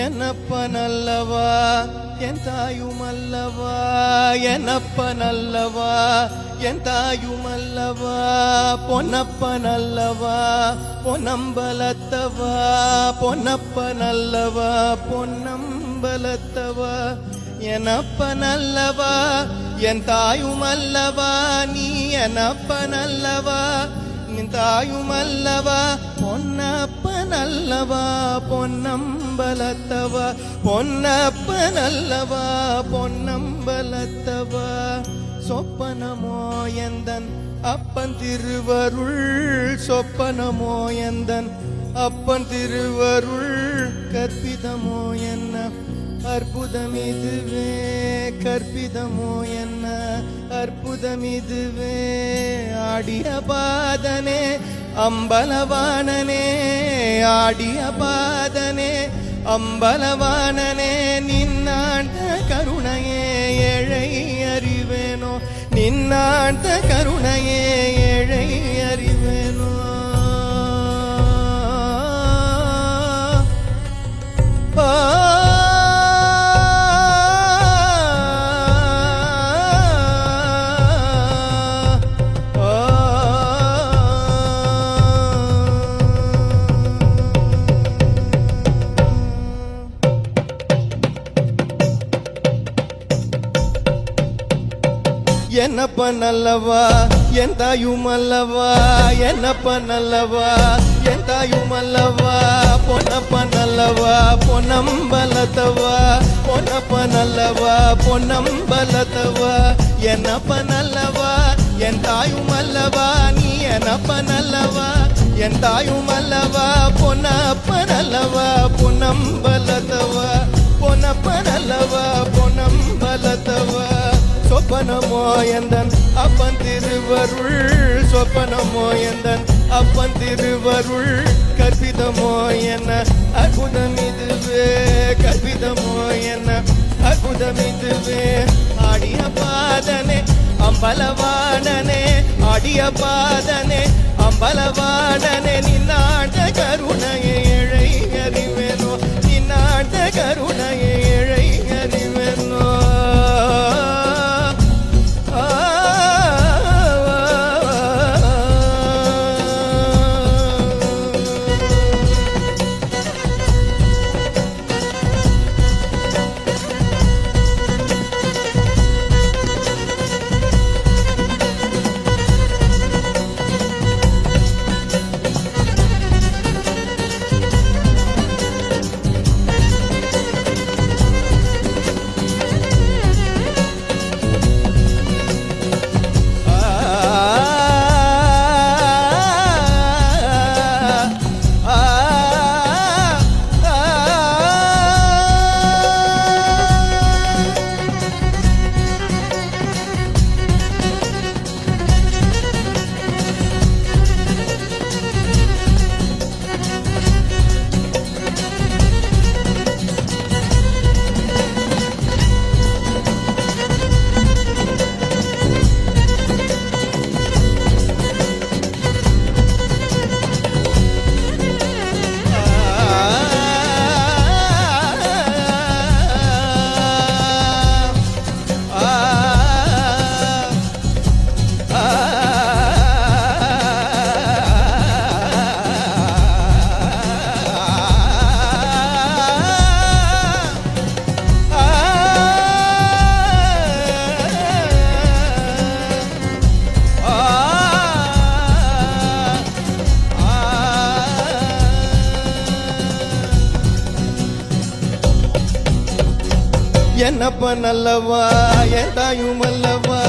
என்னப்பனல்லவா என் தாயுமல்லவா, என்னப்பனல்லவா என் தாயுமல்லவா, பொன்னப்பனல்லவா பொன்னம்பலத்தவா, பொன்னப்பனல்லவா பொன்னம்பலத்தவா, என்னப்பனல்லவா என் தாயுமல்லவா, நீ என்னப்பனல்லவா நின் தாயுமல்லவா, பொன்னப்பனல்லவா பொன்னம்பலத்தவா, பொன்னப்பனல்லவா பொன்னம்பலத்தவா, சொப்பனமோ எந்தன் அப்பன் திருவருள், சொப்பனமோ எந்தன் அப்பன் திருவருள், கற்பிதமோ என்ன அற்புதமிதுவே, கற்பிதமோ என்ன அற்புதமிதுவே, ஆடிய பாதனே அம்பலவாணனே, ஆடிய பாதனே அம்பலவாணனே, நின்னாண்ட கருணையே ஏழை அறிவேனோ, நின்னாண்ட கருணையே ஏழை அறிவேனோ, என்னப்பனல்லவா என் தாயுமல்லவா, என்னப்பனல்லவா என் தாயுமல்லவா, பொன்னப்பனல்லவா பொன்னம்பலத்தவா, பொன்னப்பனல்லவா பொன்னம்பலத்தவா, என்னப்பனல்லவா என் தாயுமல்லவா, நீ என்னப்பனல்லவா என் தாயுமல்லவா, பொன்னப்பனல்லவா பொன்னம்பலத்தவா, பொன்னப்பனல்லவா பொன்னம்பலத்தவா, சொப்பனமோ எந்தன் அப்பன் திருவருள், சொப்பனமோ எந்தன் அப்பன் திருவருள், கற்பிதமோ என்ன அற்புதமிதுவே, கற்பிதமோ என்ன அற்புதமிதுவே, ஆடிய பாதனே அம்பலவாணனே, ஆடிய பாதனே அம்பலவாணனே, நின்னாண்ட கருணையை ஏழை அறிவேனோ, நின்னாண்ட கருணையை ஏழை அறிவேனோ, என்னப்ப நல்லவா என் தாயும் அல்லவா